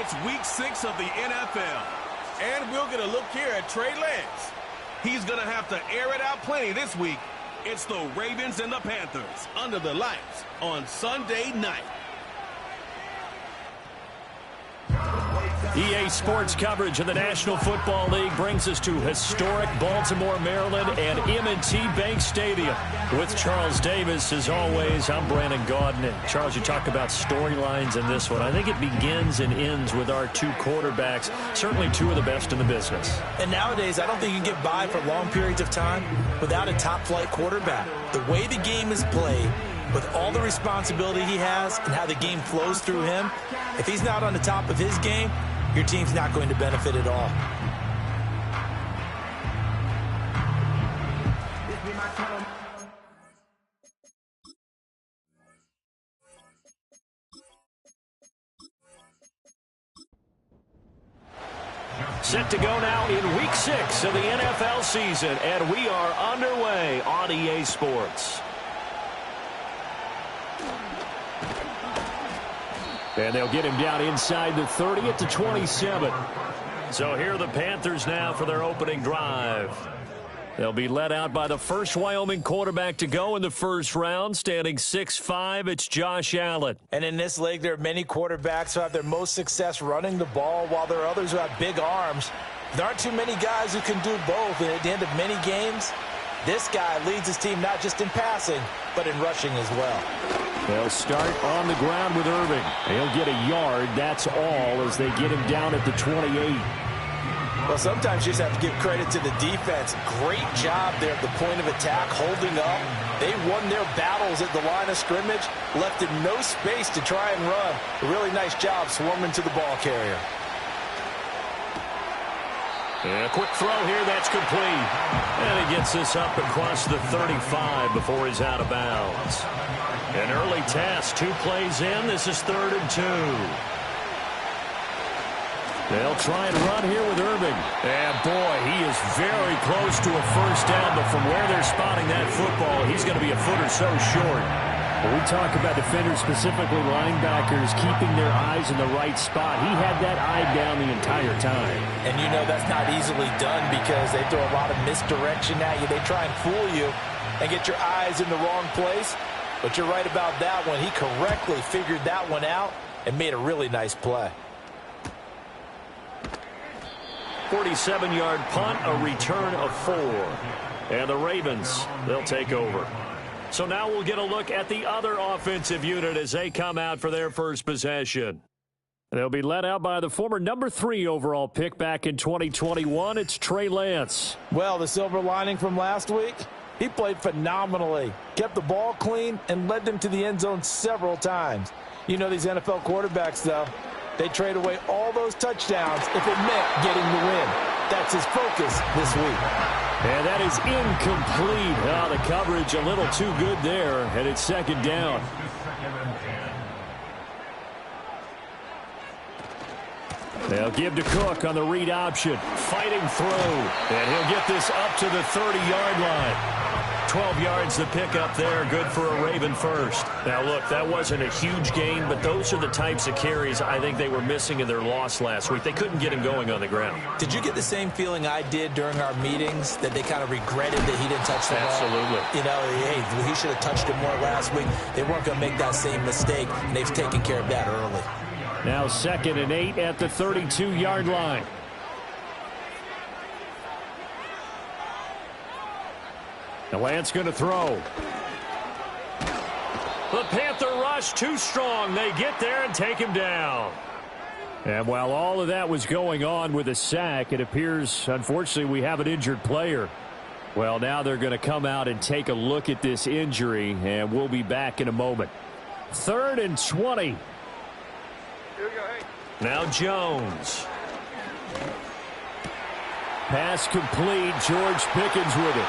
It's week 6 of the NFL. And we'll get a look here at Trey Lance. He's going to have to air it out plenty this week. It's the Ravens and the Panthers under the lights on Sunday night. EA Sports coverage of the National Football League brings us to historic Baltimore, Maryland, and M&T Bank Stadium. With Charles Davis, as always, I'm Brandon Gaudin. And Charles, you talk about storylines in this one. I think it begins and ends with our two quarterbacks, certainly two of the best in the business. And nowadays, I don't think you can get by for long periods of time without a top-flight quarterback. The way the game is played, with all the responsibility he has and how the game flows through him, if he's not on the top of his game, your team's not going to benefit at all. Set to go now in week 6 of the NFL season, and we are underway on EA Sports. And they'll get him down inside the 30 at the 27. So here are the Panthers now for their opening drive. They'll be led out by the first Wyoming quarterback to go in the first round, standing 6'5". It's Josh Allen. And in this league, there are many quarterbacks who have their most success running the ball, while there are others who have big arms. There aren't too many guys who can do both, and at the end of many games, this guy leads his team not just in passing, but in rushing as well. They'll start on the ground with Irving. He'll get a yard, that's all, as they get him down at the 28. Well, sometimes you just have to give credit to the defense. Great job there at the point of attack, holding up. They won their battles at the line of scrimmage, left him no space to try and run. A really nice job swarming to the ball carrier. And a quick throw here, that's complete. And he gets this up across the 35 before he's out of bounds. An early task, 2 plays in. This is 3rd and 2. They'll try and run here with Irving. And boy, he is very close to a first down, but from where they're spotting that football, he's going to be a foot or so short. When we talk about defenders, specifically linebackers, keeping their eyes in the right spot, he had that eye down the entire time. And you know that's not easily done because they throw a lot of misdirection at you. They try and fool you and get your eyes in the wrong place. But you're right about that one. He correctly figured that one out and made a really nice play. 47-yard punt, a return of 4. And the Ravens, they'll take over. So now we'll get a look at the other offensive unit as they come out for their first possession. They'll be led out by the former number 3 overall pick back in 2021. It's Trey Lance. Well, the silver lining from last week, he played phenomenally, kept the ball clean, and led them to the end zone several times. You know these NFL quarterbacks, though, they trade away all those touchdowns if it meant getting the win. That's his focus this week. And that is incomplete. Oh, the coverage a little too good there, and it's 2nd down. They'll give to Cook on the read option. Fighting through. And he'll get this up to the 30-yard line. 12 yards to pick up there. Good for a Raven first. Now, look, that wasn't a huge gain, but those are the types of carries I think they were missing in their loss last week. They couldn't get him going on the ground. Did you get the same feeling I did during our meetings, that they kind of regretted that he didn't touch the ball? Absolutely. You know, hey, he should have touched it more last week. They weren't going to make that same mistake, and they've taken care of that early. Now 2nd and 8 at the 32-yard line. The Lance going to throw. The Panther rush too strong. They get there and take him down. And while all of that was going on with a sack, it appears, unfortunately, we have an injured player. Well, now they're going to come out and take a look at this injury, and we'll be back in a moment. 3rd and 20. Now Jones. Pass complete. George Pickens with it.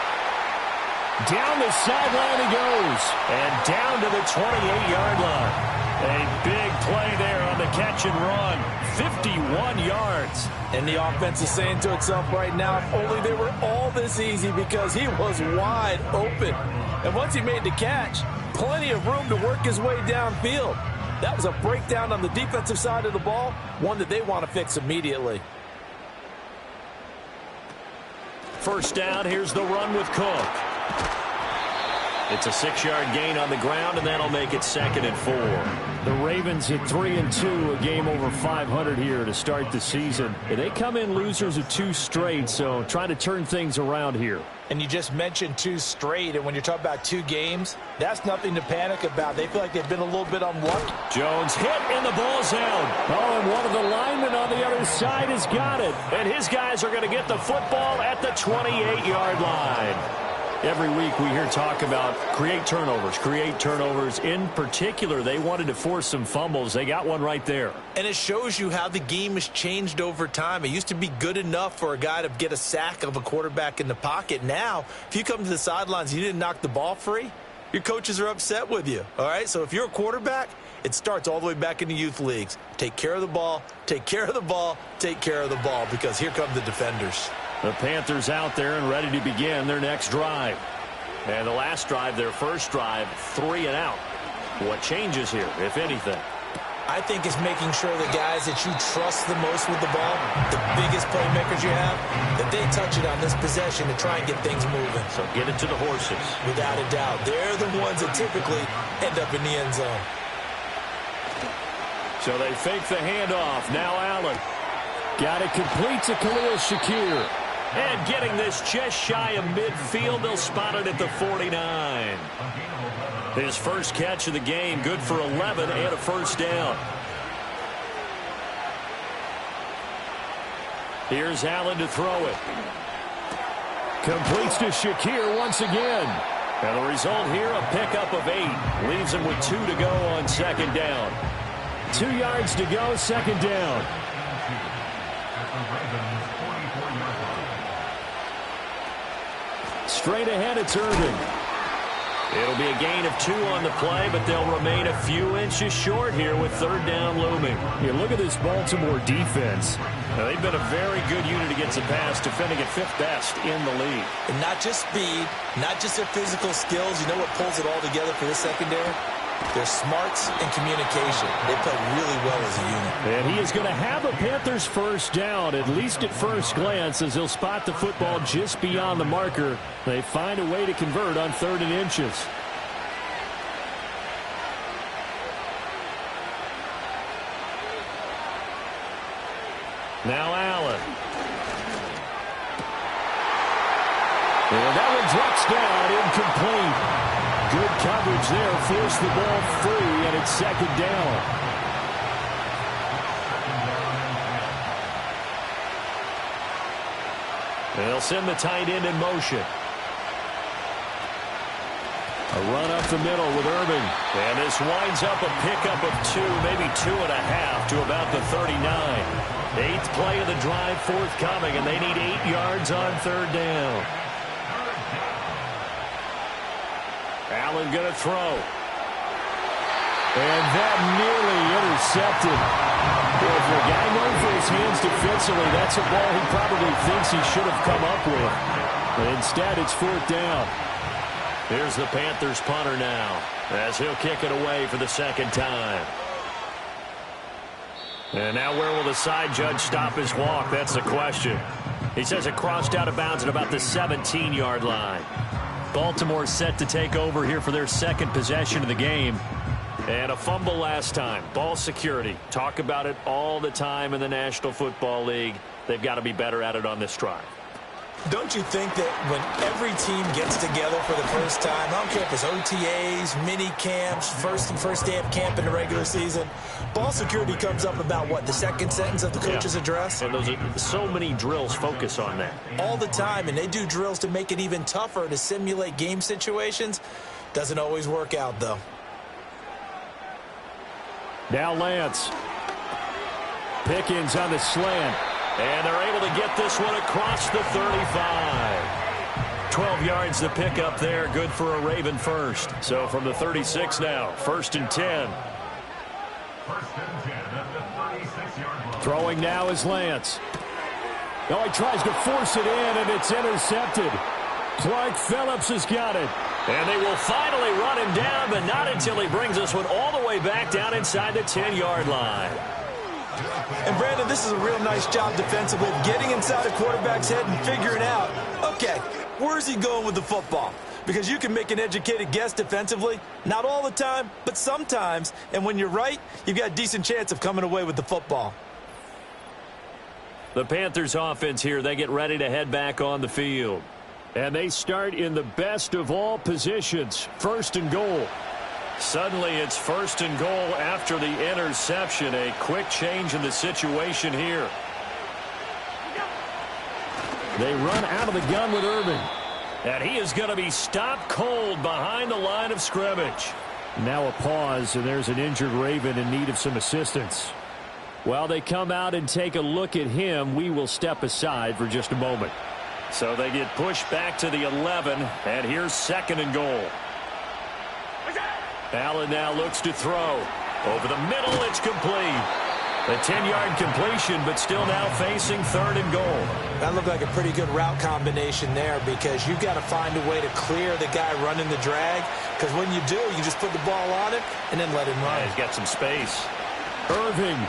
Down the sideline he goes. And down to the 28-yard line. A big play there on the catch and run. 51 yards. And the offense is saying to itself right now, if only they were all this easy, because he was wide open. And once he made the catch, plenty of room to work his way downfield. That was a breakdown on the defensive side of the ball, one that they want to fix immediately. First down, here's the run with Cook. It's a 6-yard gain on the ground, and that'll make it 2nd and 4. The Ravens at 3-2, a game over 500 here to start the season. They come in losers of 2 straight, so trying to turn things around here. And you just mentioned 2 straight, and when you're talking about 2 games, that's nothing to panic about. They feel like they've been a little bit unlucky. Jones hit, and the ball's out. Oh, and one of the linemen on the other side has got it. And his guys are going to get the football at the 28-yard line. Every week we hear talk about create turnovers. In particular, they wanted to force some fumbles. They got one right there. And it shows you how the game has changed over time. It used to be good enough for a guy to get a sack of a quarterback in the pocket. Now, if you come to the sidelines and you didn't knock the ball free, your coaches are upset with you. All right? So if you're a quarterback, it starts all the way back in the youth leagues. Take care of the ball, take care of the ball, take care of the ball, because here come the defenders. The Panthers out there and ready to begin their next drive. And the last drive, their first drive, 3 and out. What changes here, if anything? I think it's making sure the guys that you trust the most with the ball, the biggest playmakers you have, that they touch it on this possession to try and get things moving. So get it to the horses. Without a doubt. They're the ones that typically end up in the end zone. So they fake the handoff. Now Allen. Got it complete to Khalil Shakir. And getting this just shy of midfield, they'll spot it at the 49. His first catch of the game, good for 11 and a first down. Here's Allen to throw it. Completes to Shakir once again. And the result here, a pickup of 8. Leaves him with 2 to go on second down. 2 yards to go, second down. Straight ahead, it's Irving. It'll be a gain of 2 on the play, but they'll remain a few inches short here with third down looming. Yeah, look at this Baltimore defense. Now, they've been a very good unit against the pass, defending at 5th best in the league. And not just speed, not just their physical skills. You know what pulls it all together for this secondary? Their smarts and communication. They play really well as a unit. And he is going to have a Panthers first down, at least at first glance, as he'll spot the football just beyond the marker. They find a way to convert on 3rd and inches. Now Allen. And that one drops down, incomplete. Good coverage there, forced the ball free, and it's second down. They'll send the tight end in motion. A run up the middle with Irving. And this winds up a pickup of 2, maybe 2.5 to about the 39. 8th play of the drive forthcoming, and they need 8 yards on third down. Allen going to throw. And that nearly intercepted. Well, for a guy known for his hands defensively, that's a ball he probably thinks he should have come up with. But instead, it's 4th down. Here's the Panthers punter now, as he'll kick it away for the second time. And now where will the side judge stop his walk? That's the question. He says it crossed out of bounds at about the 17-yard line. Baltimore set to take over here for their second possession of the game. And a fumble last time. Ball security. Talk about it all the time in the National Football League. They've got to be better at it on this drive. Don't you think that when every team gets together for the first time, I don't care if it's OTAs, mini camps, first day of camp in the regular season, ball security comes up about what, the second sentence of the coach's address? And those are so many drills focus on that. All the time, and they do drills to make it even tougher to simulate game situations. Doesn't always work out, though. Now Lance. Pickens on the slant. And they're able to get this one across the 35. 12 yards to pick up there. Good for a Raven first. So from the 36 now, 1st and 10. Throwing now is Lance. Oh, he tries to force it in, and it's intercepted. Clark Phillips has got it. And they will finally run him down, but not until he brings this one all the way back down inside the 10-yard line. And, Brandon, this is a real nice job defensively of getting inside a quarterback's head and figuring out, okay, where's he going with the football? Because you can make an educated guess defensively, not all the time, but sometimes. And when you're right, you've got a decent chance of coming away with the football. The Panthers offense here, they get ready to head back on the field. And they start in the best of all positions, 1st and goal. Suddenly it's 1st and goal after the interception. A quick change in the situation here. They run out of the gun with Irving. And he is going to be stopped cold behind the line of scrimmage. Now a pause, and there's an injured Raven in need of some assistance. While they come out and take a look at him, we will step aside for just a moment. So they get pushed back to the 11, and here's 2nd and goal. Allen now looks to throw. Over the middle, it's complete. A 10-yard completion, but still now facing 3rd and goal. That looked like a pretty good route combination there because you've got to find a way to clear the guy running the drag. Because when you do, you just put the ball on him and then let him run. Yeah, he's got some space. Irving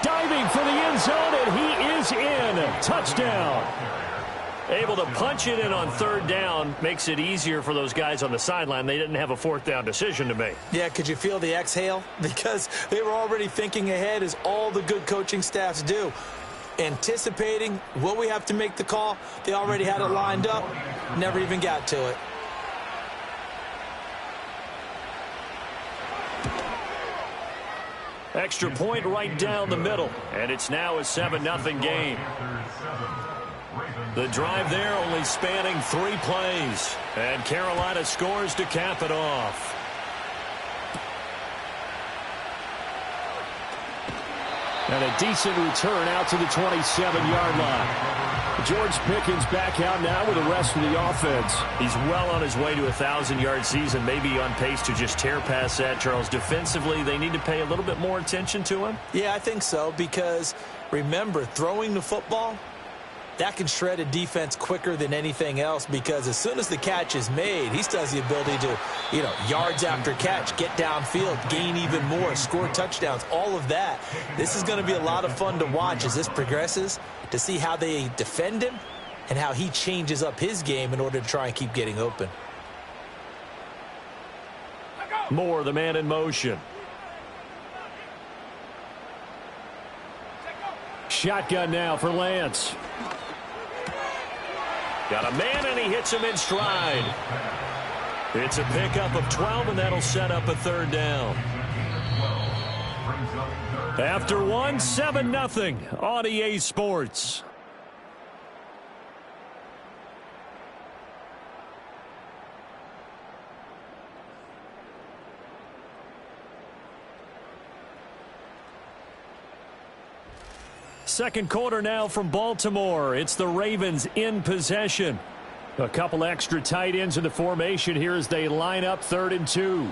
diving for the end zone, and he is in. Touchdown. Able to punch it in on 3rd down makes it easier for those guys on the sideline. They didn't have a 4th down decision to make. Yeah, could you feel the exhale? Because they were already thinking ahead, as all the good coaching staffs do. Anticipating what we have to make the call. They already had it lined up. Never even got to it. Extra point right down the middle. And it's now a 7-0 game. The drive there only spanning 3 plays. And Carolina scores to cap it off. And a decent return out to the 27-yard line. George Pickens back out now with the rest of the offense. He's well on his way to a 1,000-yard season, maybe on pace to just tear past that, Charles. Defensively, they need to pay a little bit more attention to him. Yeah, I think so, because remember, throwing the football, that can shred a defense quicker than anything else, because as soon as the catch is made, he still has the ability to, yards after catch, get downfield, gain even more, score touchdowns, all of that. This is going to be a lot of fun to watch as this progresses, to see how they defend him and how he changes up his game in order to try and keep getting open. Moore, the man in motion. Shotgun now for Lance. Got a man, and he hits him in stride. It's a pickup of 12, and that'll set up a 3rd down. After 1, 7-0 on EA Sports. Second quarter now from Baltimore. It's the Ravens in possession. A couple extra tight ends in the formation here as they line up 3rd and 2.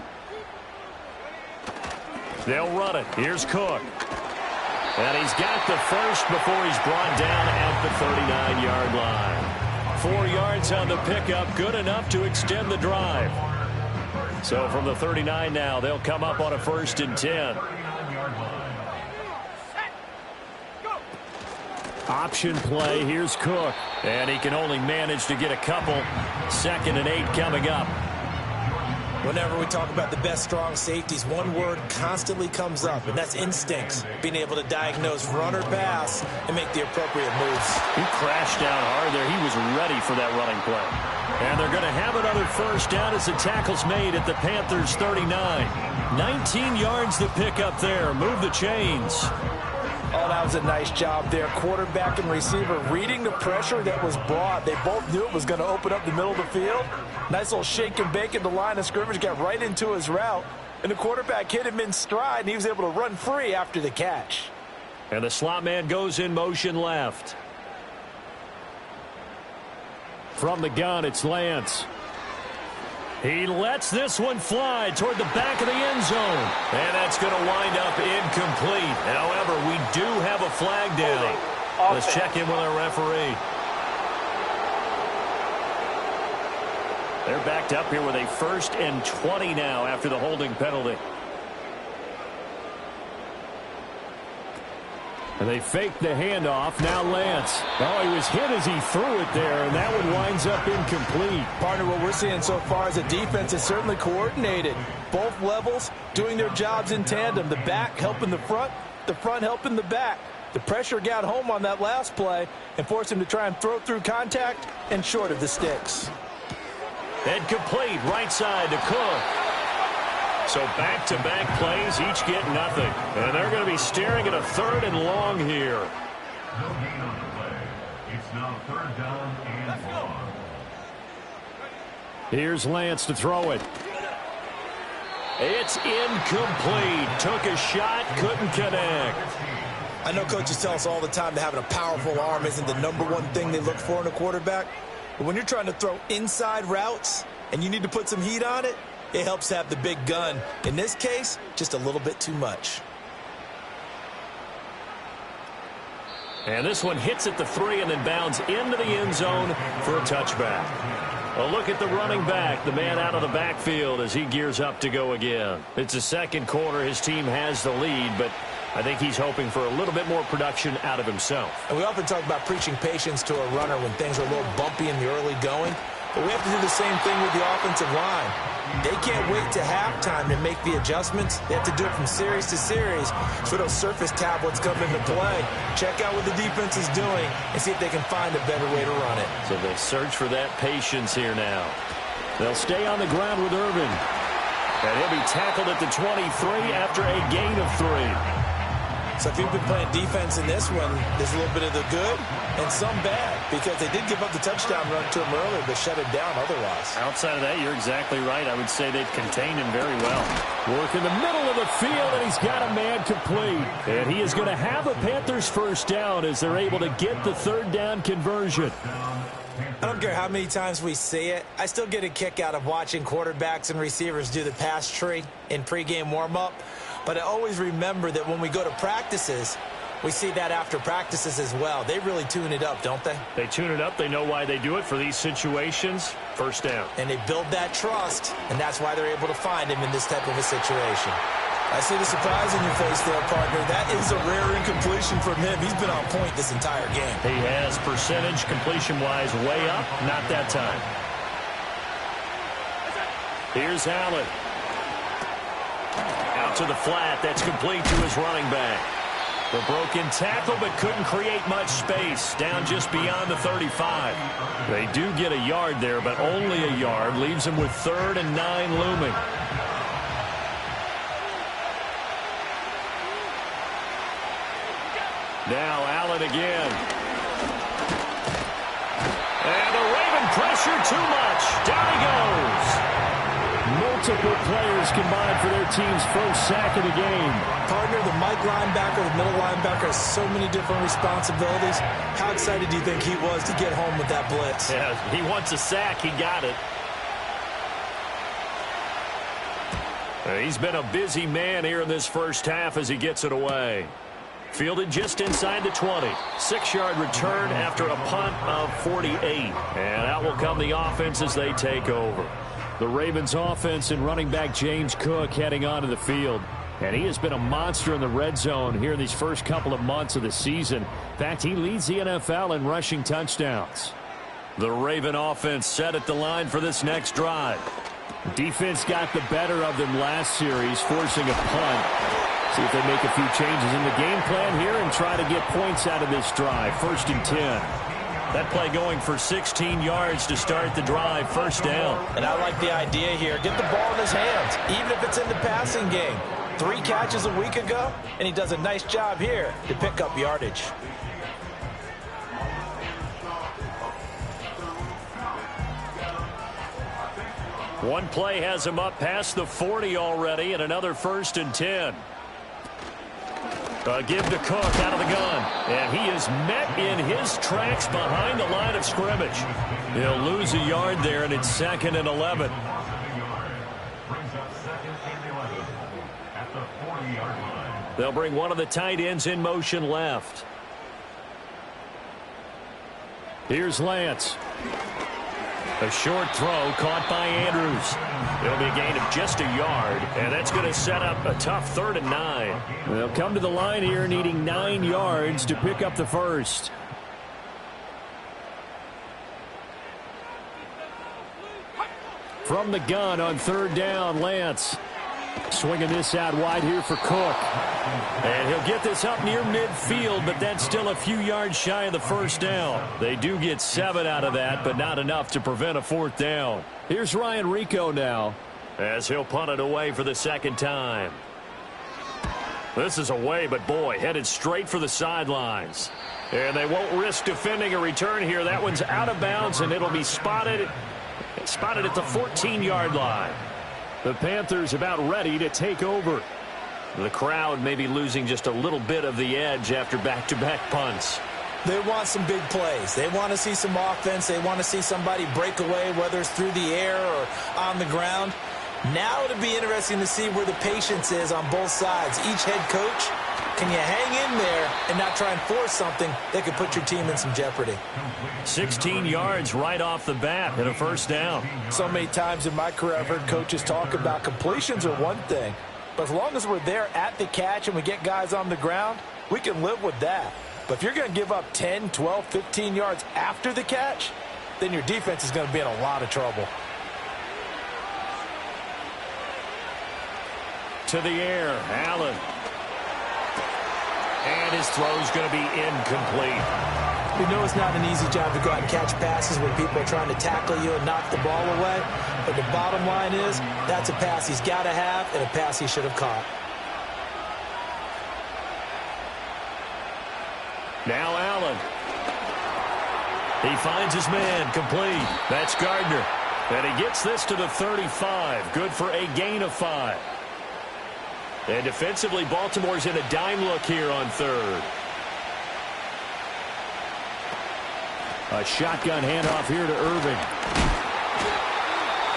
They'll run it. Here's Cook. And he's got the first before he's brought down at the 39-yard line. 4 yards on the pickup, good enough to extend the drive. So from the 39 now, they'll come up on a 1st and 10. Option play. Here's Cook. And he can only manage to get a couple. 2nd and 8 coming up. Whenever we talk about the best strong safeties, one word constantly comes up, and that's instincts. Being able to diagnose run or pass and make the appropriate moves. He crashed down hard there. He was ready for that running play. And they're going to have another 1st down as the tackle's made at the Panthers' 39. 19 yards to pick up there. Move the chains. Oh, that was a nice job there. Quarterback and receiver reading the pressure that was brought. They both knew it was going to open up the middle of the field. Nice little shake and bake at the line of scrimmage. Got right into his route. And the quarterback hit him in stride, and he was able to run free after the catch. And the slot man goes in motion left. From the gun, it's Lance. He lets this one fly toward the back of the end zone. And that's going to wind up incomplete. However, we do have a flag down. Let's check in with our referee. They're backed up here with a 1st and 20 now after the holding penalty. And they fake the handoff. Now Lance. Oh, he was hit as he threw it there, and that one winds up incomplete. Partner, what we're seeing so far is the defense is certainly coordinated. Both levels doing their jobs in tandem. The back helping the front helping the back. The pressure got home on that last play and forced him to try and throw through contact and short of the sticks. And complete right side to Cook. So back-to-back plays, each get nothing. And they're going to be staring at a 3rd and long here. No gain on the play. It's now 3rd down and long. Here's Lance to throw it. It's incomplete. Took a shot, couldn't connect. I know coaches tell us all the time that having a powerful arm isn't the #1 thing they look for in a quarterback. But when you're trying to throw inside routes and you need to put some heat on it, it helps have the big gun. In this case, just a little bit too much. And this one hits at the 3 and then bounds into the end zone for a touchback. A look at the running back, the man out of the backfield as he gears up to go again. It's the 2nd quarter. His team has the lead, but I think he's hoping for a little bit more production out of himself. And we often talk about preaching patience to a runner when things are a little bumpy in the early going. But we have to do the same thing with the offensive line. They can't wait to halftime to make the adjustments. They have to do it from series to series. So those surface tablets come into play. Check out what the defense is doing and see if they can find a better way to run it. So they'll search for that patience here now. They'll stay on the ground with Irvin. And he'll be tackled at the 23 after a gain of 3. So if you've been playing defense in this one, there's a little bit of the good and some bad, because they did give up the touchdown run to him earlier, but shut it down otherwise. Outside of that, you're exactly right. I would say they've contained him very well. Work in the middle of the field, and he's got a man complete. And he is going to have a Panthers 1st down as they're able to get the 3rd down conversion. I don't care how many times we see it. I still get a kick out of watching quarterbacks and receivers do the pass tree in pregame warm-up. But I always remember that when we go to practices, we see that after practices as well. They really tune it up, don't they? They tune it up. They know why they do it for these situations. 1st down. And they build that trust, and that's why they're able to find him in this type of a situation. I see the surprise in your face there, partner. That is a rare incompletion from him. He's been on point this entire game. He has percentage completion-wise way up. Not that time. Here's Allen. Out to the flat. That's complete to his running back. The broken tackle, but couldn't create much space. Down just beyond the 35. They do get a yard there, but only a yard. Leaves them with 3rd and 9 looming. Now Allen again. And the Raven pressure too much. Down he goes. Multiple players combined for their team's 1st sack of the game. Partner, the Mike linebacker, the middle linebacker has so many different responsibilities. How excited do you think he was to get home with that blitz? Yeah, he wants a sack. He got it. He's been a busy man here in this 1st half as he gets it away. Fielded just inside the 20. 6-yard return after a punt of 48. And out will come the offense as they take over. The Ravens offense and running back James Cook heading onto the field. And he has been a monster in the red zone here in these first couple of months of the season. In fact, he leads the NFL in rushing touchdowns. The Raven offense set at the line for this next drive. Defense got the better of them last series, forcing a punt. See if they make a few changes in the game plan here and try to get points out of this drive. 1st and 10. That play going for 16 yards to start the drive. 1st down. And I like the idea here. Get the ball in his hands, even if it's in the passing game. 3 catches a week ago, and he does a nice job here to pick up yardage. One play has him up past the 40 already, and another 1st and 10. Give to Cook out of the gun. And he is met in his tracks behind the line of scrimmage. He'll lose a yard there, and it's 2nd and 11. They'll bring one of the tight ends in motion left. Here's Lance. A short throw caught by Andrews. It'll be a gain of just a yard, and that's going to set up a tough 3rd and 9. They'll come to the line here needing 9 yards to pick up the first. From the gun on 3rd down, Lance. Swinging this out wide here for Cook. And he'll get this up near midfield, but that's still a few yards shy of the first down. They do get 7 out of that, but not enough to prevent a 4th down. Here's Ryan Rico now, as he'll punt it away for the 2nd time. This is away, but boy, headed straight for the sidelines. And they won't risk defending a return here. That one's out of bounds, and it'll be spotted at the 14-yard line. The Panthers about ready to take over. The crowd may be losing just a little bit of the edge after back-to-back punts. They want some big plays. They want to see some offense. They want to see somebody break away, whether it's through the air or on the ground. Now it'll be interesting to see where the patience is on both sides. Each head coach, can you hang in there and not try and force something that could put your team in some jeopardy? 16 yards right off the bat and a 1st down. So many times in my career I've heard coaches talk about completions are one thing, but as long as we're there at the catch and we get guys on the ground, we can live with that. But if you're going to give up 10, 12, 15 yards after the catch, then your defense is going to be in a lot of trouble. To the air, Allen. And his throw's going to be incomplete. We know it's not an easy job to go out and catch passes when people are trying to tackle you and knock the ball away. But the bottom line is, that's a pass he's got to have and a pass he should have caught. Now Allen. He finds his man, complete. That's Gardner. And he gets this to the 35. Good for a gain of 5. And defensively, Baltimore's in a dime look here on 3rd. A shotgun handoff here to Irving.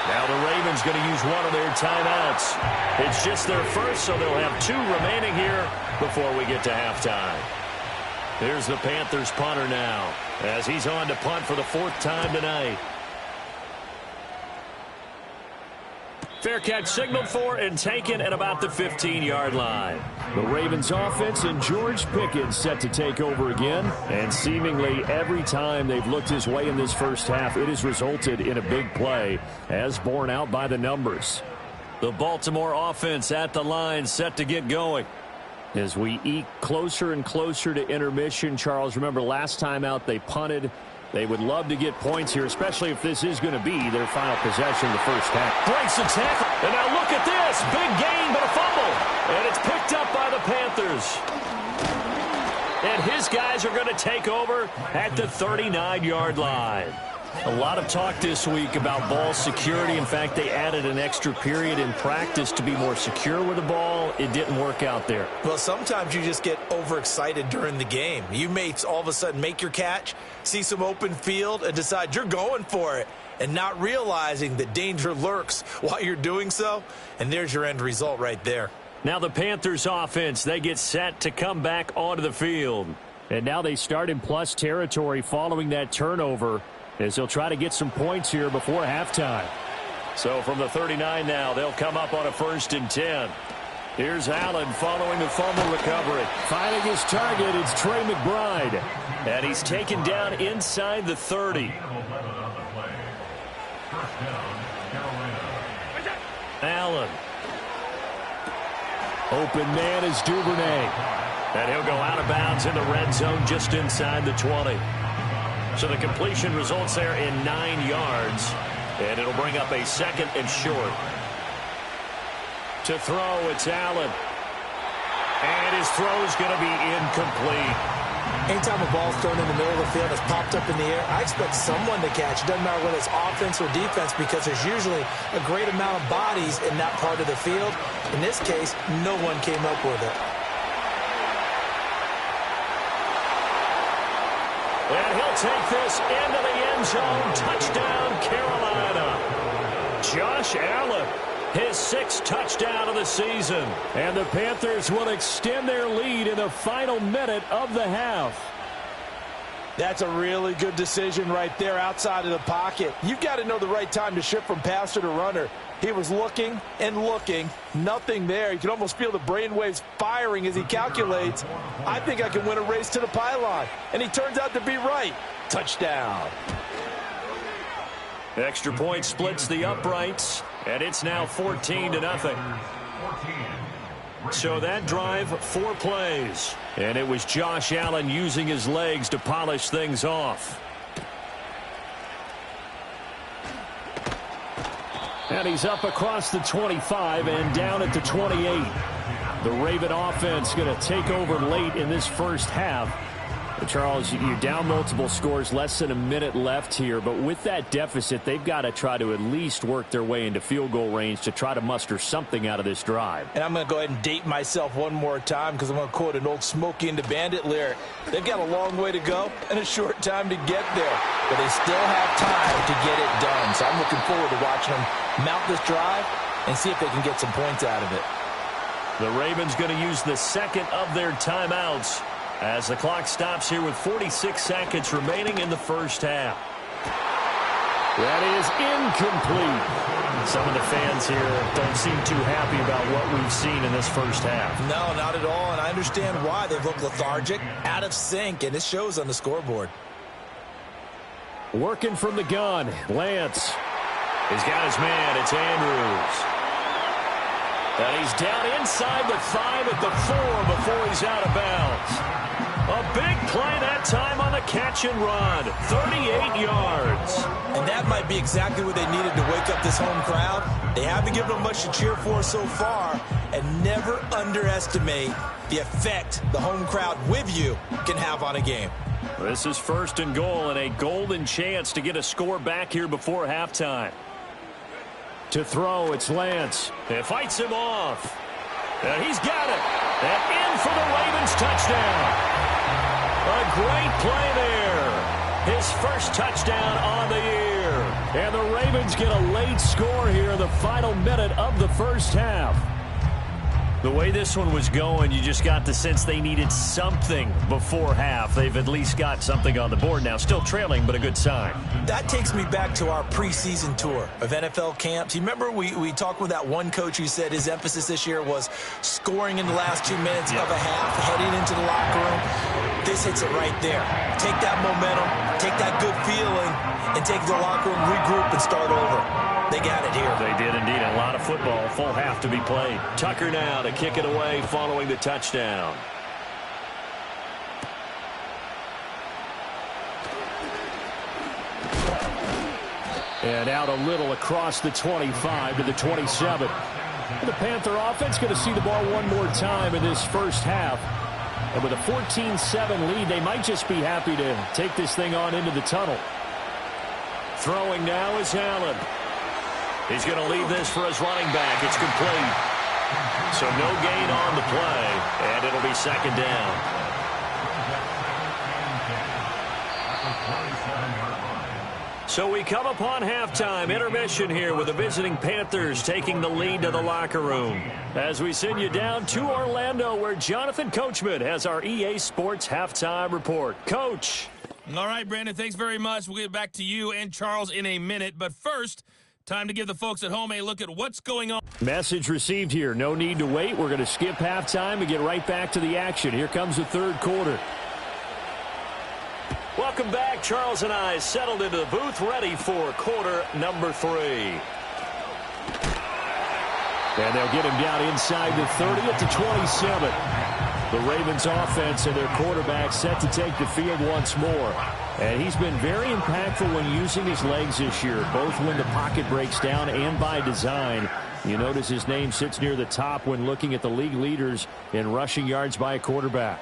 Now the Ravens going to use one of their timeouts. It's just their first, so they'll have 2 remaining here before we get to halftime. Here's the Panthers punter now, as he's on to punt for the 4th time tonight. Fair catch signaled for and taken at about the 15-yard line. The Ravens offense and George Pickens set to take over again. And seemingly every time they've looked his way in this first half, it has resulted in a big play, as borne out by the numbers. The Baltimore offense at the line, set to get going. As we eke closer and closer to intermission, Charles, remember last time out they punted. They would love to get points here, especially if this is going to be their final possession of the first half. Breaks the tackle. And now look at this. Big gain, but a fumble. And it's picked up by the Panthers. And his guys are going to take over at the 39-yard line. A lot of talk this week about ball security. In fact, they added an extra period in practice to be more secure with the ball. It didn't work out there. Well, sometimes you just get overexcited during the game. You may all of a sudden make your catch, see some open field, and decide you're going for it, and not realizing that danger lurks while you're doing so. And there's your end result right there. Now the Panthers offense, they get set to come back onto the field. And now they start in plus territory following that turnover, as they'll try to get some points here before halftime. So from the 39 now, they'll come up on a 1st and 10. Here's Allen following the fumble recovery. Finding his target, it's Trey McBride. And he's taken down inside the 30. Allen. Open man is Duvernay. And he'll go out of bounds in the red zone just inside the 20. So the completion results there in 9 yards. And it'll bring up a 2nd and short. To throw, it's Allen. And his throw's going to be incomplete. Anytime a ball's thrown in the middle of the field, it's popped up in the air, I expect someone to catch. It doesn't matter whether it's offense or defense, because there's usually a great amount of bodies in that part of the field. In this case, no one came up with it. And he'll take this into the end zone. Touchdown, Carolina. Josh Allen, his 6th touchdown of the season. And the Panthers will extend their lead in the final minute of the half. That's a really good decision right there outside of the pocket. You've got to know the right time to shift from passer to runner. He was looking and looking, nothing there. You can almost feel the brainwaves firing as he calculates, I think I can win a race to the pylon. And he turns out to be right. Touchdown. Extra point splits the uprights, and it's now 14-0. So that drive, 4 plays. And it was Josh Allen using his legs to polish things off. And he's up across the 25 and down at the 28. The Raven offense going to take over late in this first half. Charles, you're down multiple scores, less than a minute left here, but with that deficit, they've got to try to at least work their way into field goal range to try to muster something out of this drive. And I'm going to go ahead and date myself one more time because I'm going to quote an old Smokey and the Bandit lyric. They've got a long way to go and a short time to get there, but they still have time to get it done. So I'm looking forward to watching them mount this drive and see if they can get some points out of it. The Ravens going to use the second of their timeouts as the clock stops here with 46 seconds remaining in the first half. That is incomplete. Some of the fans here don't seem too happy about what we've seen in this first half. No, not at all, and I understand why. They've looked lethargic, out of sync, and it shows on the scoreboard. Working from the gun, Lance. He's got his man. It's Andrews. And he's down inside the 5 at the 4 before he's out of bounds. A big play that time on the catch and run. 38 yards. And that might be exactly what they needed to wake up this home crowd. They haven't given them much to cheer for so far. And never underestimate the effect the home crowd with you can have on a game. This is 1st and goal and a golden chance to get a score back here before halftime. To throw, it's Lance. It fights him off. And he's got it. And in for the Ravens touchdown. A great play there. His first touchdown on the year. And the Ravens get a late score here in the final minute of the first half. The way this one was going, you just got the sense they needed something before half. They've at least got something on the board now. Still trailing, but a good sign. That takes me back to our preseason tour of NFL camps. You remember we talked with that one coach who said his emphasis this year was scoring in the last 2 minutes of a half, heading into the locker room. This hits it right there. Take that momentum, take that good feeling, and take the locker room, regroup, and start over. They got it here. They did indeed. A lot of football. Full half to be played. Tucker now to kick it away following the touchdown. And out a little across the 25 to the 27. The Panther offense going to see the ball one more time in this first half. And with a 14-7 lead, they might just be happy to take this thing on into the tunnel. Throwing now is Allen. He's going to leave this for his running back. It's complete. So no gain on the play, and it'll be 2nd down. So we come upon halftime intermission here with the visiting Panthers taking the lead to the locker room. As we send you down to Orlando where Jonathan Coachman has our EA Sports halftime report. Coach. All right, Brandon, thanks very much. We'll get back to you and Charles in a minute. But first, time to give the folks at home a look at what's going on. Message received here. No need to wait. We're going to skip halftime and get right back to the action. Here comes the third quarter. Welcome back. Charles and I settled into the booth, ready for quarter number 3. And they'll get him down inside the 30 at the 27. The Ravens offense and their quarterback set to take the field once more. And he's been very impactful when using his legs this year, both when the pocket breaks down and by design. You notice his name sits near the top when looking at the league leaders in rushing yards by a quarterback.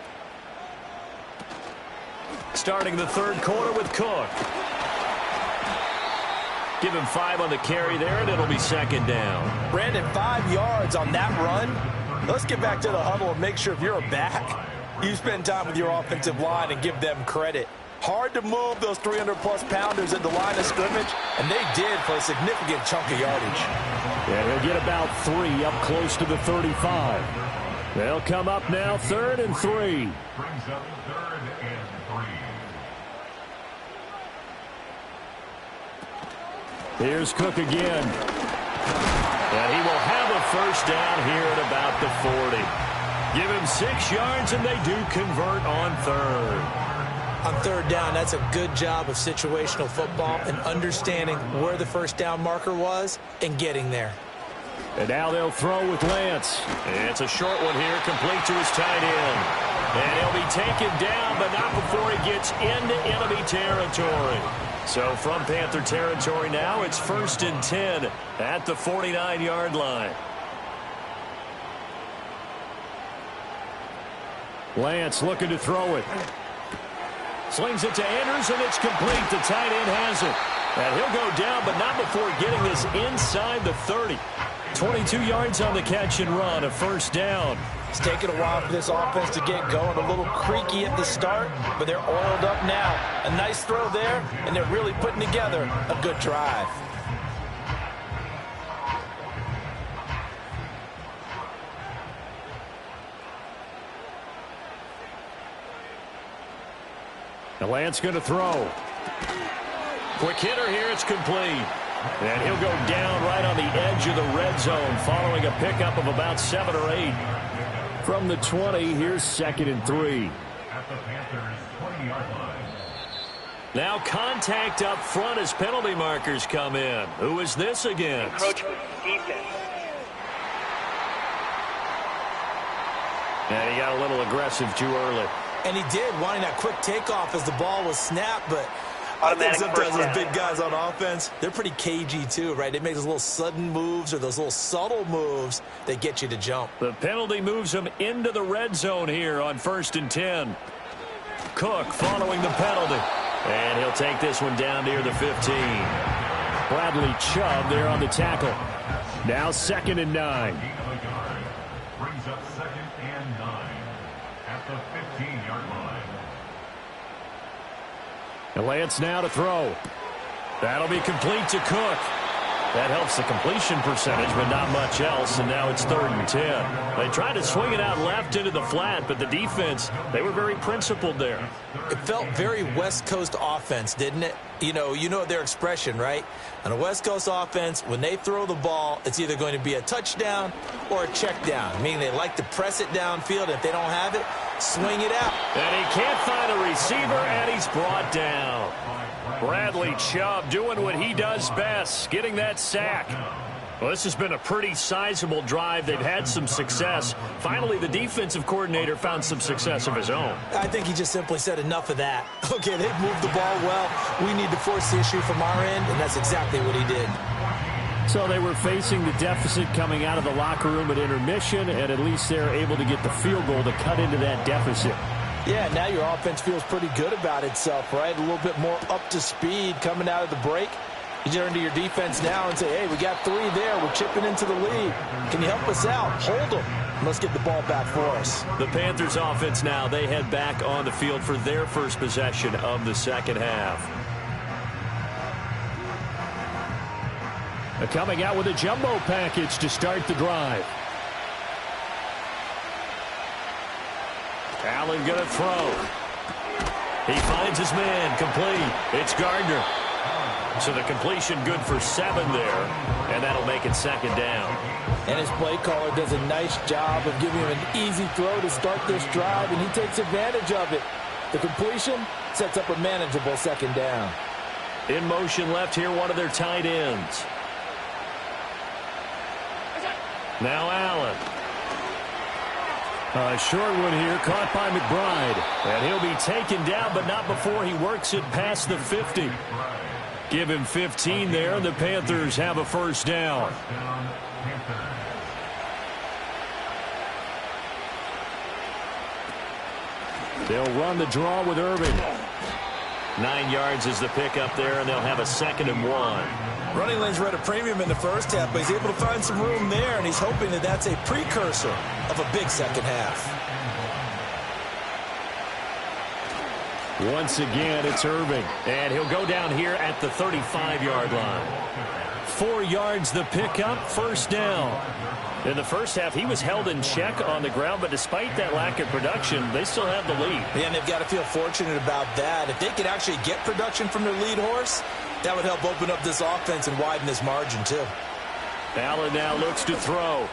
Starting the third quarter with Cook. Give him 5 on the carry there, and it'll be 2nd down. Brandon, 5 yards on that run. Let's get back to the huddle and make sure if you're a back, you spend time with your offensive line and give them credit. Hard to move those 300-plus pounders at the line of scrimmage, and they did for a significant chunk of yardage. Yeah, he'll get about 3 up close to the 35. They'll come up now 3rd and 3. Brings up 3rd and 3. Here's Cook again. And he will have a first down here at about the 40. Give him 6 yards, and they do convert on third. On third down, that's a good job of situational football and understanding where the first down marker was and getting there. And now they'll throw with Lance. It's a short one here, complete to his tight end. And he'll be taken down, but not before he gets into enemy territory. So from Panther territory now, it's 1st and 10 at the 49-yard line. Lance looking to throw it. Slings it to Andrews, and it's complete. The tight end has it. And he'll go down, but not before getting this inside the 30. 22 yards on the catch and run, a first down. It's taken a while for this offense to get going. A little creaky at the start, but they're oiled up now. A nice throw there, and they're really putting together a good drive. Now Lance going to throw. Quick hitter here, it's complete. And he'll go down right on the edge of the red zone following a pickup of about 7 or 8. From the 20, here's 2nd and 3. At the Panthers' 20-yard line. Now contact up front as penalty markers come in. Who is this against? Encroachment defense. And he got a little aggressive too early. And he did, wanting that quick takeoff as the ball was snapped, but I think sometimes those big guys on offense, they're pretty cagey too, right? They make those little sudden moves or those little subtle moves that get you to jump. The penalty moves him into the red zone here on 1st and 10. Cook following the penalty. And he'll take this one down near the 15. Bradley Chubb there on the tackle. Now 2nd and 9. Brings up 2nd and 9 at the 15-yard line. And Lance now to throw. That'll be complete to Cook. That helps the completion percentage, but not much else, and now it's 3rd and 10. They tried to swing it out left into the flat, but the defense, they were very principled there. It felt very West Coast offense, didn't it? You know their expression, right? On a West Coast offense, when they throw the ball, it's either going to be a touchdown or a check down, meaning they like to press it downfield. If they don't have it, swing it out. And he can't find a receiver, and he's brought down. Bradley Chubb doing what he does best, getting that sack. Well, this has been a pretty sizable drive. They've had some success. Finally, the defensive coordinator found some success of his own. I think he just simply said enough of that. Okay, they've moved the ball well. We need to force the issue from our end, and that's exactly what he did. So they were facing the deficit coming out of the locker room at intermission, and at least they're able to get the field goal to cut into that deficit. Yeah, now your offense feels pretty good about itself, right? A little bit more up to speed coming out of the break. You turn to your defense now and say, hey, we got 3 there. We're chipping into the lead. Can you help us out? Hold them. Let's get the ball back for us. The Panthers offense now, they head back on the field for their first possession of the second half. They're coming out with a jumbo package to start the drive. Allen going to throw. He finds his man, complete. It's Gardner. So the completion good for 7 there, and that'll make it 2nd down. And his play caller does a nice job of giving him an easy throw to start this drive, and he takes advantage of it. The completion sets up a manageable 2nd down. In motion left here, one of their tight ends. Now Allen. A short one here, caught by McBride. And he'll be taken down, but not before he works it past the 50. Give him 15 there, and the Panthers have a first down. They'll run the draw with Irving. 9 yards is the pickup there, and they'll have a 2nd and 1. Running lanes were at a premium in the first half, but he's able to find some room there, and he's hoping that that's a precursor of a big second half. Once again, it's Irving, and he'll go down here at the 35-yard line. 4 yards the pickup, first down. In the first half, he was held in check on the ground, but despite that lack of production, they still have the lead. Yeah, and they've got to feel fortunate about that. If they could actually get production from their lead horse, That would help open up this offense and widen this margin, too. Allen now looks to throw.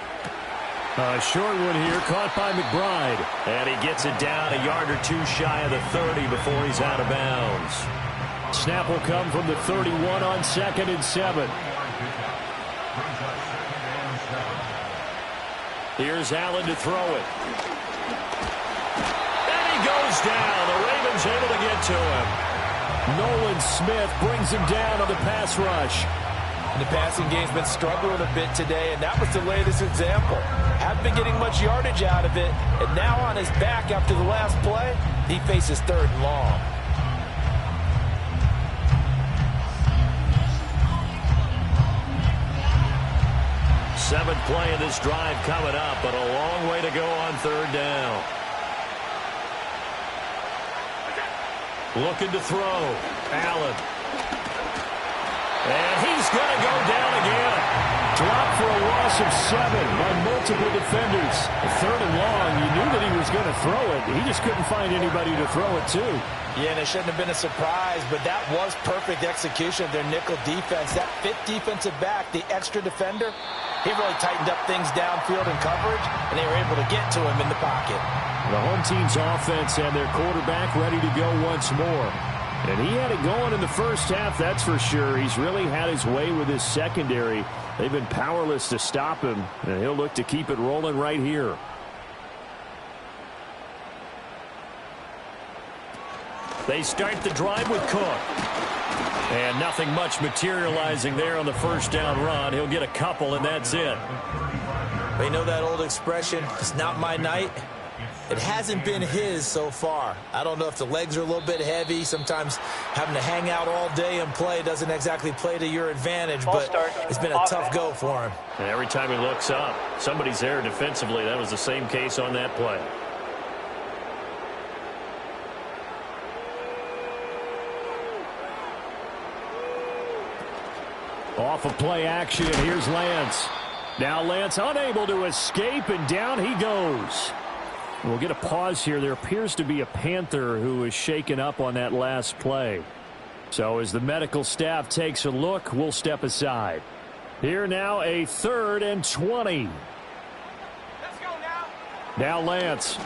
A short one here, caught by McBride. And he gets it down a yard or two shy of the 30 before he's out of bounds. Snap will come from the 31 on 2nd and 7. Here's Allen to throw it. And he goes down. The Ravens able to get to him. Nolan Smith brings him down on the pass rush. And the passing game's been struggling a bit today, and that was the latest example. Haven't been getting much yardage out of it, and now on his back after the last play, he faces 3rd and long. Seventh play of this drive coming up, but a long way to go on 3rd down. Looking to throw. Allen. And he's going to go down again. Dropped for a loss of 7 by multiple defenders. 3rd and long, you knew that he was going to throw it. He just couldn't find anybody to throw it to. Yeah, and it shouldn't have been a surprise, but that was perfect execution of their nickel defense. That 5th defensive back, the extra defender, he really tightened up things downfield in coverage, and they were able to get to him in the pocket. The home team's offense and their quarterback ready to go once more. And he had it going in the first half, that's for sure. He's really had his way with his secondary. They've been powerless to stop him, and he'll look to keep it rolling right here. They start the drive with Cook. And nothing much materializing there on the first down run. He'll get a couple, and that's it. But you know that old expression, it's not my night? It hasn't been his so far. I don't know if the legs are a little bit heavy. Sometimes having to hang out all day and play doesn't exactly play to your advantage, but it's been a tough go for him. And every time he looks up, somebody's there defensively. That was the same case on that play. Off of play action, here's Lance. Now Lance unable to escape, and down he goes. We'll get a pause here. There appears to be a Panther who is shaken up on that last play. So as the medical staff takes a look, we'll step aside. Here now a 3rd and 20. Let's go now. Now Lance.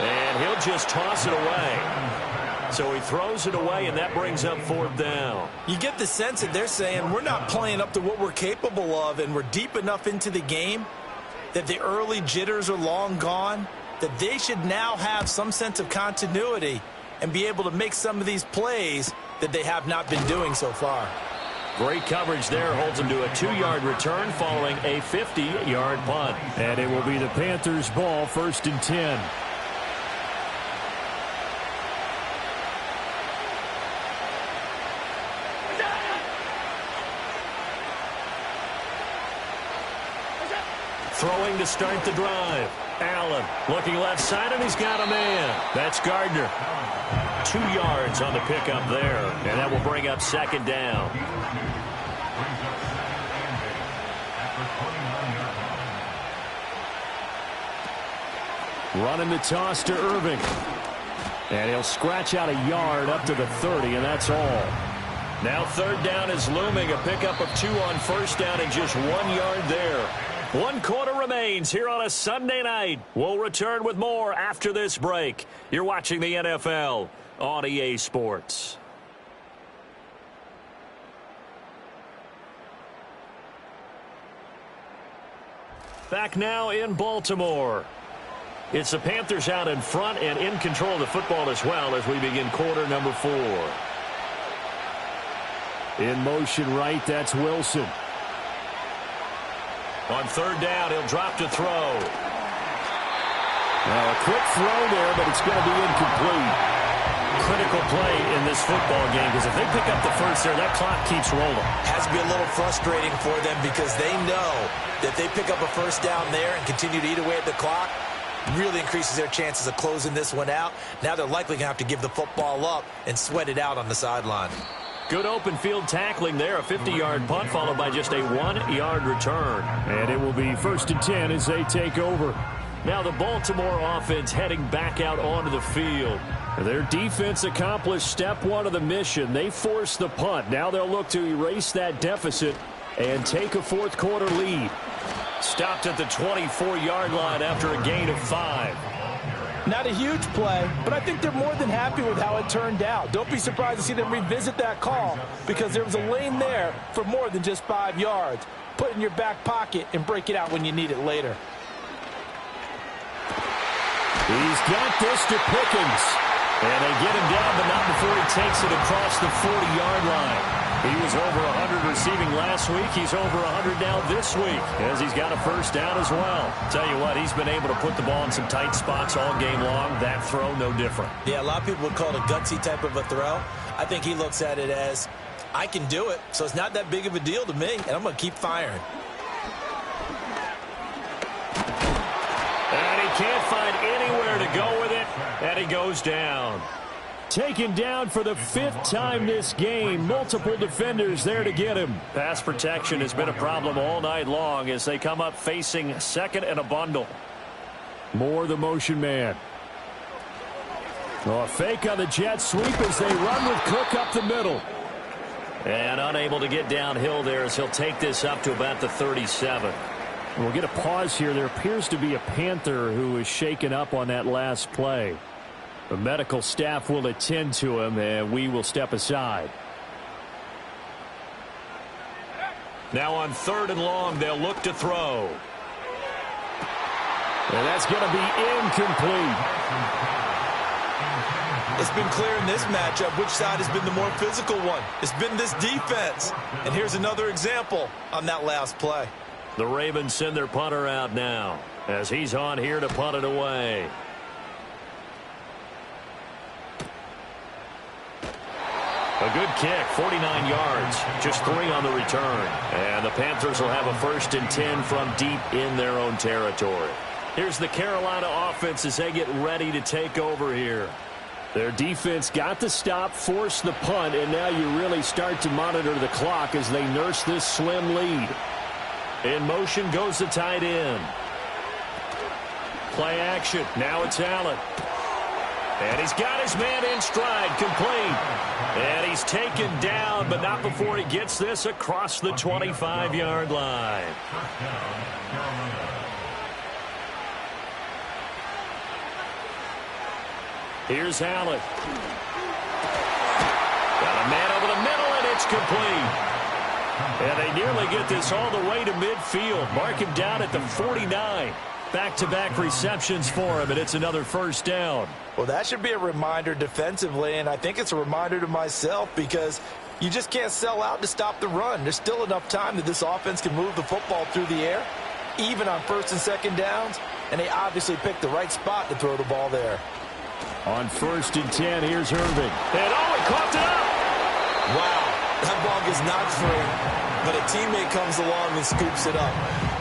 And he'll just toss it away. So he throws it away, and that brings up 4th down. You get the sense that they're saying we're not playing up to what we're capable of, and we're deep enough into the game that the early jitters are long gone, that they should now have some sense of continuity and be able to make some of these plays that they have not been doing so far. Great coverage there, holds him to a 2-yard return following a 50-yard punt. And it will be the Panthers' ball, 1st and 10. Throwing to start the drive. Allen looking left side, and he's got a man. That's Gardner. 2 yards on the pickup there, and that will bring up 2nd down. Running the toss to Irving. And he'll scratch out a yard up to the 30, and that's all. Now 3rd down is looming. A pickup of 2 on 1st down and just 1 yard there. 1 quarter remains here on a Sunday night. We'll return with more after this break. You're watching the NFL on EA Sports. Back now in Baltimore. It's the Panthers out in front and in control of the football as well as we begin quarter number 4. In motion right, that's Wilson. On 3rd down, he'll drop to throw. Now a quick throw there, but it's going to be incomplete. Critical play in this football game, because if they pick up the first there, that clock keeps rolling. Has to be a little frustrating for them because they know that they pick up a 1st down there and continue to eat away at the clock, really increases their chances of closing this one out. Now they're likely going to have to give the football up and sweat it out on the sideline. Good open field tackling there. A 50-yard punt followed by just a 1-yard return. And it will be 1st and 10 as they take over. Now the Baltimore offense heading back out onto the field. Their defense accomplished step one of the mission. They forced the punt. Now they'll look to erase that deficit and take a fourth quarter lead. Stopped at the 24-yard line after a gain of 5. Not a huge play, but I think they're more than happy with how it turned out. Don't be surprised to see them revisit that call because there was a lane there for more than just 5 yards. Put it in your back pocket and break it out when you need it later. He's got this to Pickens. And they get him down, but not before he takes it across the 40-yard line. He was over 100 receiving last week. He's over 100 now this week as he's got a first down as well. Tell you what, he's been able to put the ball in some tight spots all game long. That throw, no different. Yeah, a lot of people would call it a gutsy type of a throw. I think he looks at it as, I can do it, so it's not that big of a deal to me, and I'm going to keep firing. And he can't find anywhere to go with it, and he goes down. Taken down for the 5th time this game. Multiple defenders there to get him. Pass protection has been a problem all night long as they come up facing second and a bundle. Moore the motion man. A fake on the jet sweep as they run with Cook up the middle. And unable to get downhill there as he'll take this up to about the 37. We'll get a pause here. There appears to be a Panther who is shaken up on that last play. The medical staff will attend to him, and we will step aside. Now on 3rd and long, they'll look to throw. And that's going to be incomplete. It's been clear in this matchup which side has been the more physical one. It's been this defense. And here's another example on that last play. The Ravens send their punter out now as he's on here to punt it away. A good kick, 49 yards, just 3 on the return. And the Panthers will have a 1st and 10 from deep in their own territory. Here's the Carolina offense as they get ready to take over here. Their defense got the stop, forced the punt, and now you really start to monitor the clock as they nurse this slim lead. In motion goes the tight end. Play action. Now it's Allen. And he's got his man in stride, complete. And he's taken down, but not before he gets this across the 25-yard line. Here's Allen. Got a man over the middle, and it's complete. And they nearly get this all the way to midfield. Mark him down at the 49. Back-to-back receptions for him, and it's another first down. Well, that should be a reminder defensively, and I think it's a reminder to myself because you just can't sell out to stop the run. There's still enough time that this offense can move the football through the air, even on 1st and 2nd downs, and they obviously picked the right spot to throw the ball there. On 1st and 10, here's Irving. And he caught it up! Wow, that ball gets knocked free, but a teammate comes along and scoops it up.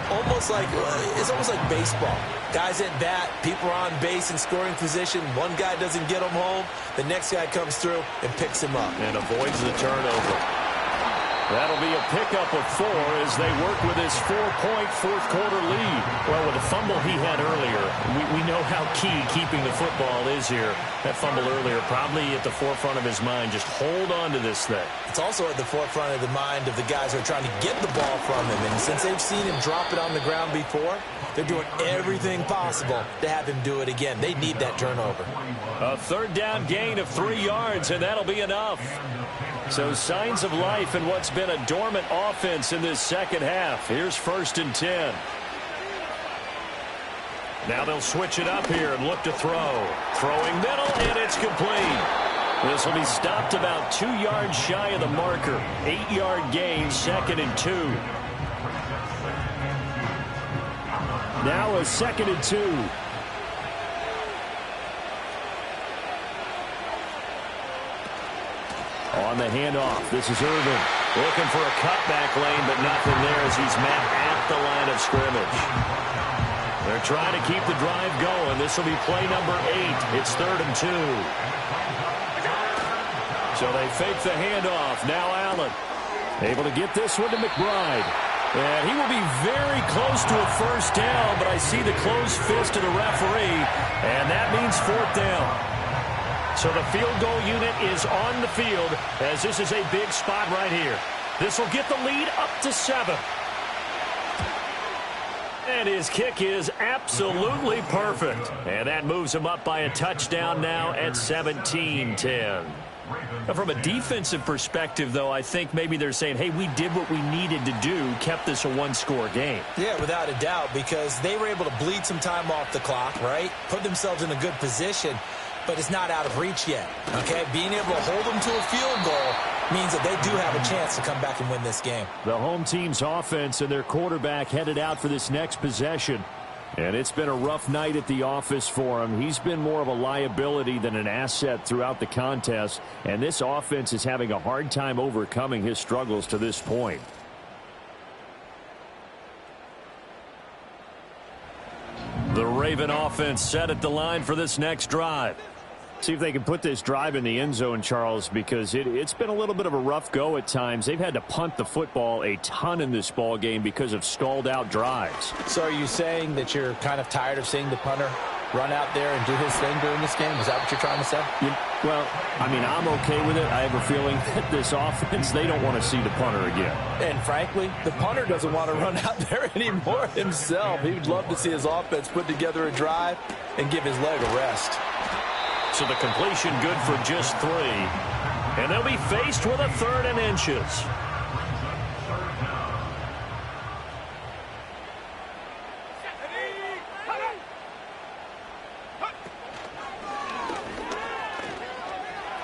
It's almost like baseball. Guys at bat, people are on base in scoring position. One guy doesn't get him home. The next guy comes through and picks him up. And avoids the turnover. That'll be a pickup of 4 as they work with his 4-point fourth-quarter lead. Well, with the fumble he had earlier, we know how key keeping the football is here. That fumble earlier probably at the forefront of his mind. Just hold on to this thing. It's also at the forefront of the mind of the guys who are trying to get the ball from him. And since they've seen him drop it on the ground before, they're doing everything possible to have him do it again. They need that turnover. A 3rd down gain of 3 yards, and that'll be enough. So signs of life in what's been a dormant offense in this second half. Here's 1st and 10. Now they'll switch it up here and look to throw. Throwing middle, and it's complete. This will be stopped about 2 yards shy of the marker. 8-yard gain, 2nd and 2. Now a 2nd and 2. On the handoff, this is Irving. Looking for a cutback lane, but nothing there as he's met at the line of scrimmage. They're trying to keep the drive going. This will be play number 8. It's 3rd and 2. So they fake the handoff. Now Allen. Able to get this one to McBride. And he will be very close to a first down, but I see the closed fist of the referee, and that means 4th down. So the field goal unit is on the field as this is a big spot right here. This will get the lead up to 7. And his kick is absolutely perfect. And that moves him up by a touchdown now at 17-10. Now, from a defensive perspective, though, I think maybe they're saying, hey, we did what we needed to do, kept this a one-score game. Yeah, without a doubt, because they were able to bleed some time off the clock, right? Put themselves in a good position, but it's not out of reach yet, okay? Being able to hold them to a field goal means that they do have a chance to come back and win this game. The home team's offense and their quarterback headed out for this next possession. And it's been a rough night at the office for him. He's been more of a liability than an asset throughout the contest. And this offense is having a hard time overcoming his struggles to this point. The Raven offense set at the line for this next drive. See if they can put this drive in the end zone, Charles, because it's been a little bit of a rough go at times. They've had to punt the football a ton in this ball game because of stalled out drives. So are you saying that you're kind of tired of seeing the punter run out there and do his thing during this game? Is that what you're trying to say? Well, I mean, I'm okay with it. I have a feeling that this offense, they don't want to see the punter again. And frankly, the punter doesn't want to run out there anymore himself. He would love to see his offense put together a drive and give his leg a rest. So the completion good for just 3. And they'll be faced with a 3rd and inches.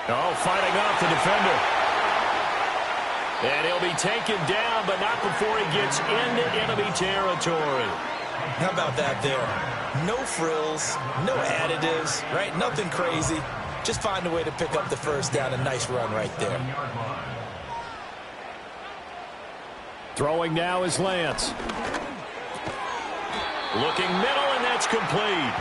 Oh, fighting off the defender. And he'll be taken down, but not before he gets into enemy territory. How about that there? No frills, no additives, right? Nothing crazy. Just find a way to pick up the first down. A nice run right there. Throwing now is Lance. Looking middle, and that's complete.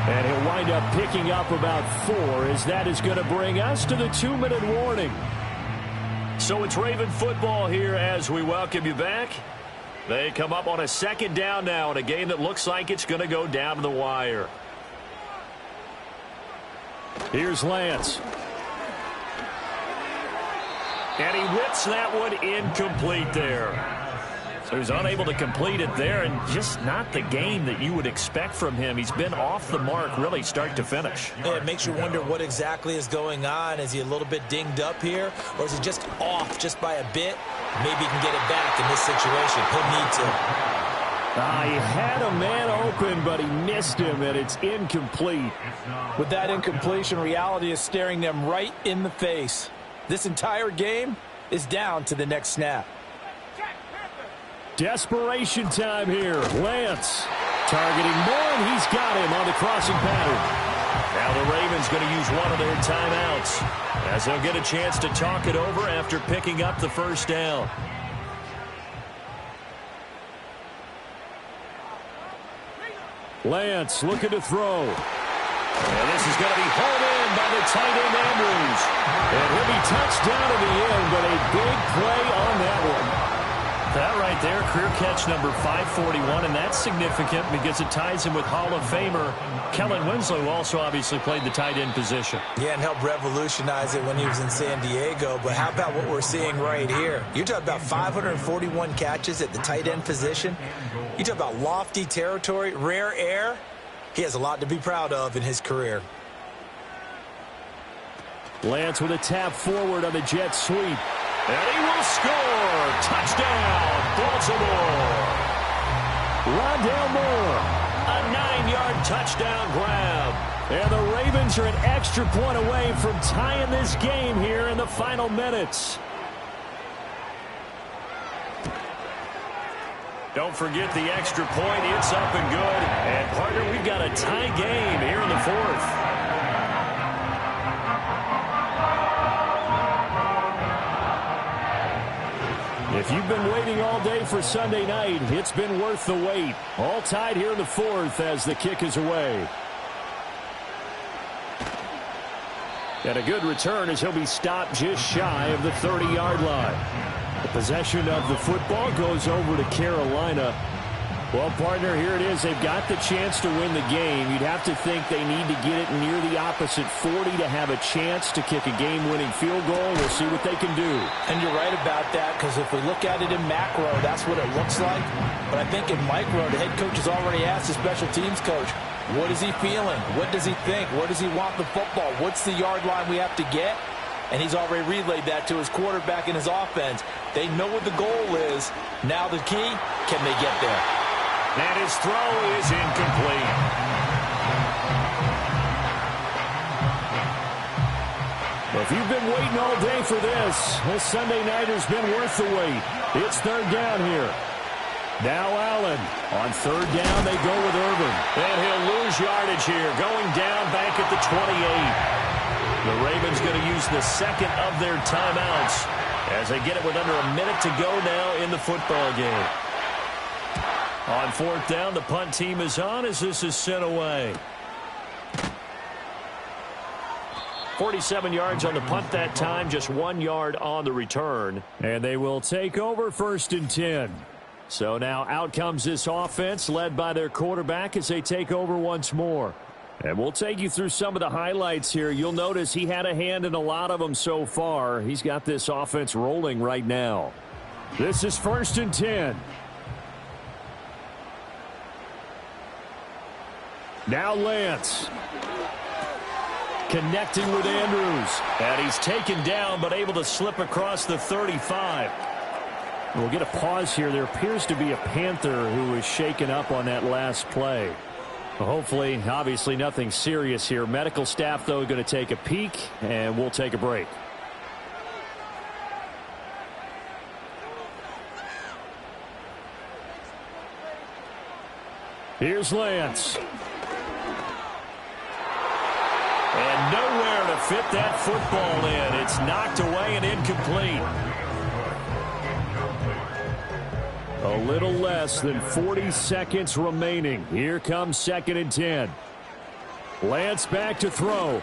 And he'll wind up picking up about 4 as that is going to bring us to the 2-minute warning. So it's Raven football here as we welcome you back. They come up on a 2nd down now in a game that looks like it's going to go down to the wire. Here's Lance. And he whips that one incomplete there. So he's unable to complete it there, and just not the game that you would expect from him. He's been off the mark really start to finish. Yeah, it makes you wonder what exactly is going on. Is he a little bit dinged up here, or is he just off just by a bit? Maybe he can get it back in this situation. He'll need to. He had a man open, but he missed him, and it's incomplete. With that incompletion, reality is staring them right in the face. This entire game is down to the next snap. Desperation time here. Lance targeting more, and he's got him on the crossing pattern. Now the Ravens going to use one of their timeouts as they'll get a chance to talk it over after picking up the first down. Lance looking to throw. And this is going to be hauled in by the tight end Andrews. And he'll be touched down to the end, but a big play on that one. That right there, career catch number 541, and that's significant because it ties him with Hall of Famer Kellen Winslow, who also obviously played the tight end position. Yeah, and helped revolutionize it when he was in San Diego. But how about what we're seeing right here? You're talking about 541 catches at the tight end position. You talk about lofty territory, rare air. He has a lot to be proud of in his career. Lance with a tap forward on the jet sweep. And he will score. Touchdown, Baltimore. Rondale Moore, a 9-yard touchdown grab. And the Ravens are an extra point away from tying this game here in the final minutes. Don't forget the extra point. It's up and good. And, partner, we've got a tie game here in the 4th. If you've been waiting all day for Sunday night, it's been worth the wait. All tied here in the 4th as the kick is away. And a good return as he'll be stopped just shy of the 30-yard line. The possession of the football goes over to Carolina. Well, partner, here it is. They've got the chance to win the game. You'd have to think they need to get it near the opposite 40 to have a chance to kick a game-winning field goal. We'll see what they can do. And you're right about that, because if we look at it in macro, that's what it looks like. But I think in micro, the head coach has already asked the special teams coach, what is he feeling? What does he think? Where does he want the football? What's the yard line we have to get? And he's already relayed that to his quarterback and his offense. They know what the goal is. Now the key, can they get there? And his throw is incomplete. If you've been waiting all day for this Sunday night has been worth the wait. It's third down here. Now Allen. On third down, they go with Irvin. And he'll lose yardage here, going down back at the 28. The Ravens going to use the second of their timeouts as they get it with under a minute to go now in the football game. On fourth down, the punt team is on as this is sent away. 47 yards on the punt that time, just 1 yard on the return. And they will take over first and 10. So now out comes this offense led by their quarterback as they take over once more. And we'll take you through some of the highlights here. You'll notice he had a hand in a lot of them so far. He's got this offense rolling right now. This is first and 10. Now Lance. Connecting with Andrews. And he's taken down but able to slip across the 35. We'll get a pause here. There appears to be a Panther who was shaken up on that last play. Hopefully, obviously nothing serious here. Medical staff, though, going to take a peek, and we'll take a break. Here's Lance. And nowhere to fit that football in. It's knocked away and incomplete. A little less than 40 seconds remaining. Here comes second and 10. Lance back to throw.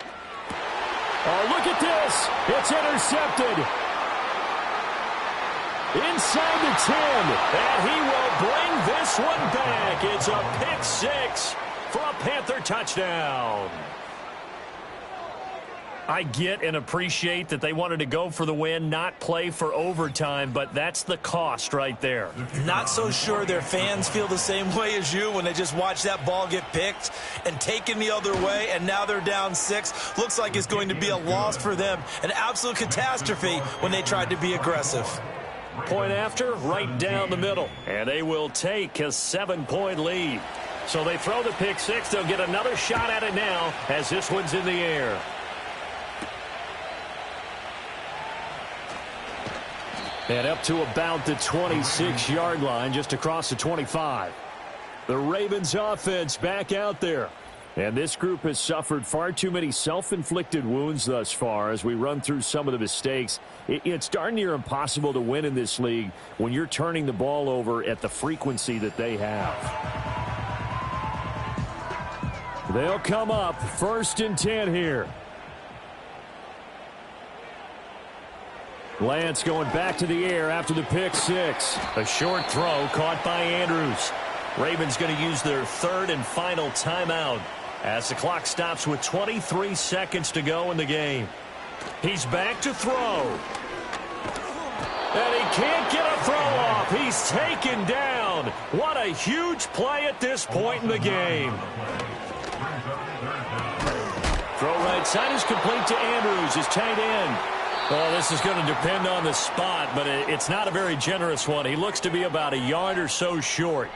Oh, look at this. It's intercepted. Inside the 10. And he will bring this one back. It's a pick six for a Panther touchdown. I get and appreciate that they wanted to go for the win, not play for overtime, but that's the cost right there. Not so sure their fans feel the same way as you when they just watch that ball get picked and taken the other way, and now they're down 6. Looks like it's going to be a loss for them, an absolute catastrophe when they tried to be aggressive. Point after, right down the middle, and they will take a 7-point lead. So they throw the pick six. They'll get another shot at it now as this one's in the air. And up to about the 26-yard line, just across the 25. The Ravens offense back out there. And this group has suffered far too many self-inflicted wounds thus far as we run through some of the mistakes. It's darn near impossible to win in this league when you're turning the ball over at the frequency that they have. They'll come up first and 10 here. Lance going back to the air after the pick six. A short throw caught by Andrews. Ravens going to use their third and final timeout as the clock stops with 23 seconds to go in the game. He's back to throw. And he can't get a throw off. He's taken down. What a huge play at this point in the game. Throw right side is complete to Andrews, his tight end. Well, this is going to depend on the spot, but it's not a very generous one. He looks to be about a yard or so short.